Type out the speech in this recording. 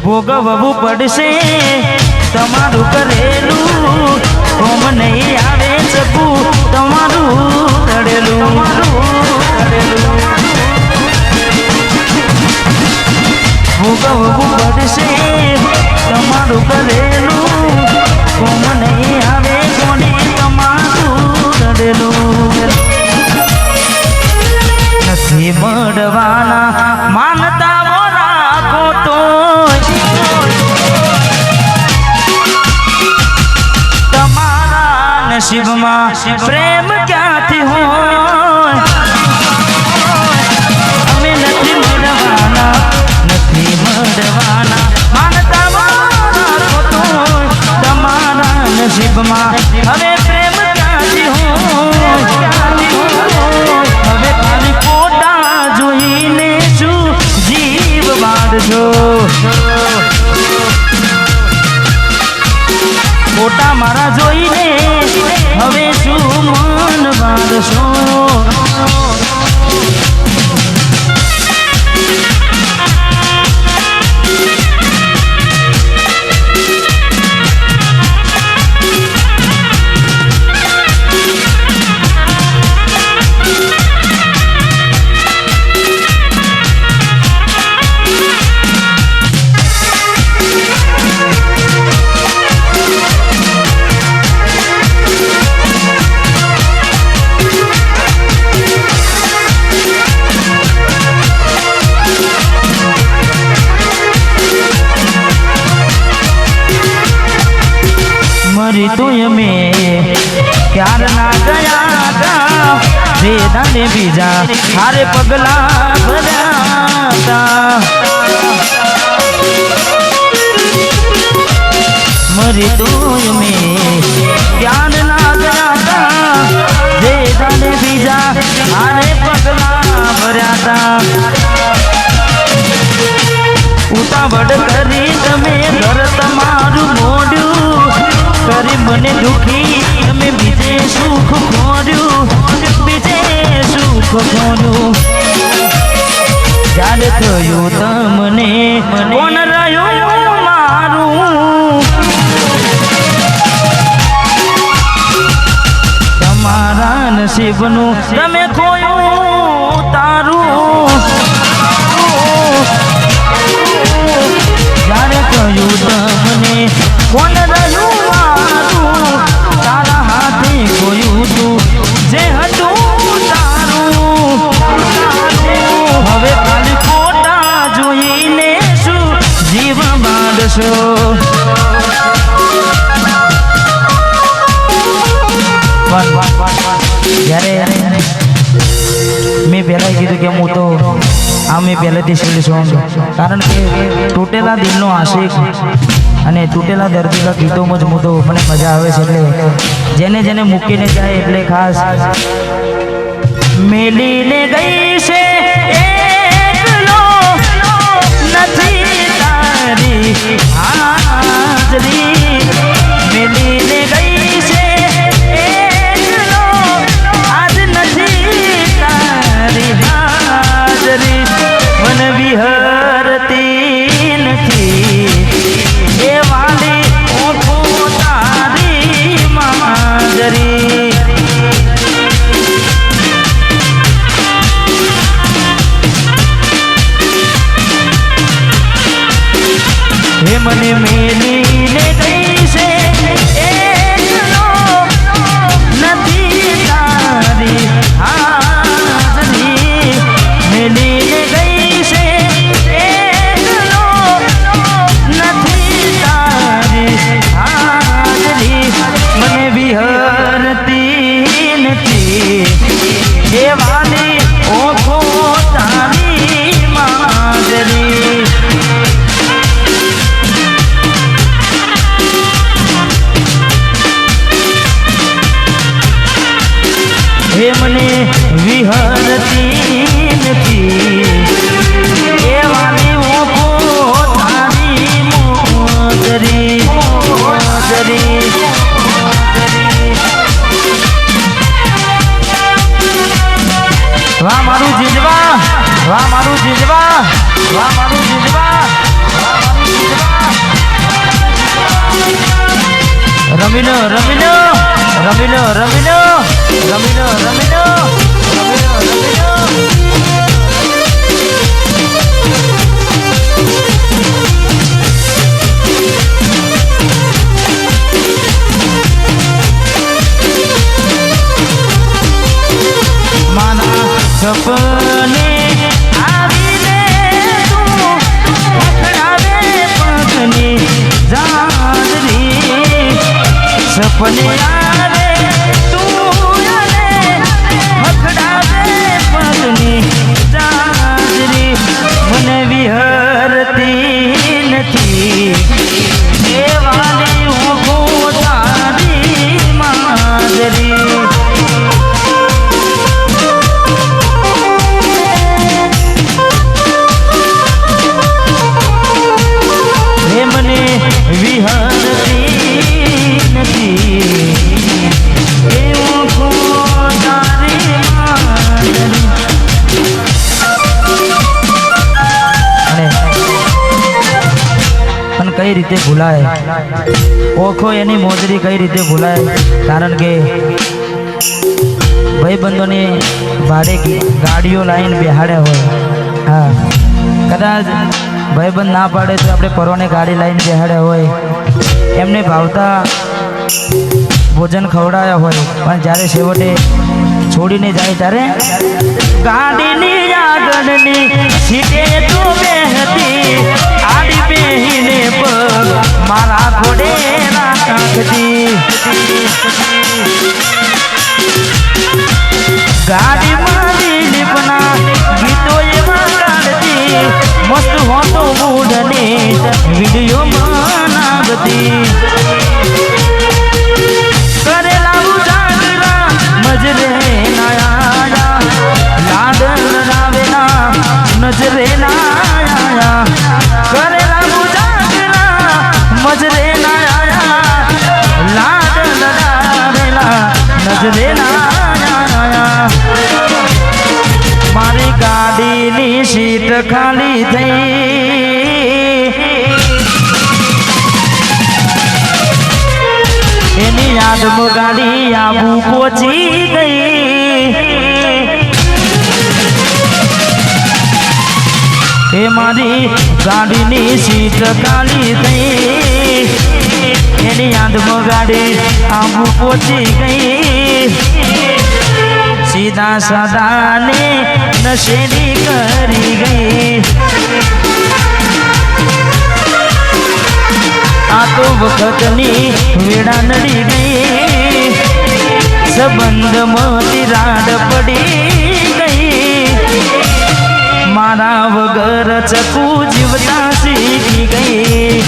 ભોગવવું પડશે તમારું કરેલું, કોમ નહીં આવે શકું તમારું રડેલું. ભોગવવું પડશે તમારું કરેલું, કોમ નહીં આવે કોને તમારું રડેલું. નથી મળવાના માનતા રાખો તો તમારા નસીબમાં પ્રેમ ક્યાંથી હોય. અમે નથી મળવાના, નથી મળવાના માનતા રાખો તો તમારા નસીબમાં હવે પ્રેમ ક્યાંથી હોય. હવે ખાલી ફોટા જોઈને શું જીવ બાંધશો. ફોટા મારા જોઈને હવે શું મન બાંધશો. મરી તો અમે ક્યાર ના ગયા હતા, વેદાને બીજા હારે પગલા ભર્યા હતા. મરી તો અમે ક્યાર ના ગયા હતા, વેદાને બીજા હારે પગલા ભર્યા હતા. ઉતાવળ કરી તમે ઘર તમારું મોડ્યું કરી મને દુખી, તમે બીજે સુખ ખોર્યું, બીજે સુખ ખોર્યું. યાદ થયું તમને કોણ રહ્યું મારું, તમારા નસીબનું તમે ખોયું તારું. યાદ થયું તમને કોણ રહ્યું મારું, તારા હાથે ખોયું તું જે હતું તારું. હવે ખાલી ફોટા જોઈને શું જીવ બાંધશો. જ્યારે મેં પહેલાં કીધું કે હું તો મેં પહેલેથી શીલ્ડ સોંગ, કારણ કે તૂટેલા દિલનો આશિક અને તૂટેલા દર્દીના ગીતોમાં જ હું તો મને મજા આવે છે. એટલે જેને જેને મૂકીને જાય એટલે ખાસ મેલીને ગઈ છે એકલો નથી તારી હાજરી. મેલીને ગઈ છે એકલો આજ નથી તારી હાજરી. મન વિહરતી નથી એ વાલી ઓખો તારી માજરી. હે મને મેલીને ગઈ છે એકલો નથી તારી હાજરી. મેલીને ગઈ છે એકલો નથી તારી હાજરી. મને વિહરતી નથી એ વાલી ઓખો તારી માજરી. રમી લો રમી લો રમી લો રમી લો રમી લો રમી લો માના સપને આવીને તું વખડાવે પગની જાદરી સપને આવે તું અને વખડાવે પગની જાદરી મને વિહરતી નથી એ વાલી હું તારી માદરી કઈ રીતે ભૂલાય ઓખો એની મોજરી કઈ રીતે ભૂલાય કારણ કે ભાઈબંધોની ભાડે ગાડીઓ લાઈન બેહાડ્યા હોય હા કદાચ ભાઈબંધ ના પાડે તો આપણે પરવાને ગાડી લાઈન બેહાડ્યા હોય એમને ભાવતા ભોજન ખવડાવ્યા હોય પણ જ્યારે છેવટે છોડીને જાય ત્યારે ગાડીની આગળની સીટે તો બેહતી આડી બેહીને પગ મારા ઘોડે રાખતી ગાડીમાં દિલીપના ગીતો એમાં કાઢતી મસ્ત હોતો મૂડને વિડીયોમાં નાગતી કરેલા ઉજાગરા મજરે નાયા લાડ લડાવેલા નજરે નાયા કરેલા ઉજાગરા મજરે નાયા લાડ લડાવેલા નજરે નાયા મારી ગાડીની સીટ ખાલી થઈ એની યાદમાં ગાડી આબુ પહોંચી ગઈ એ મારી ગાડીની સીટ ખાલી થઈ એની યાદમાં ગાડી આબુ પહોંચી ગઈ સીધા સાદાને નશેડી કરી ગઈ આ તો વખતની વેડા નડી ગઈ સંબંધમાં તિરાડ પડી ગઈ મારા વગર ચકુ જીવતા શીખી ગઈ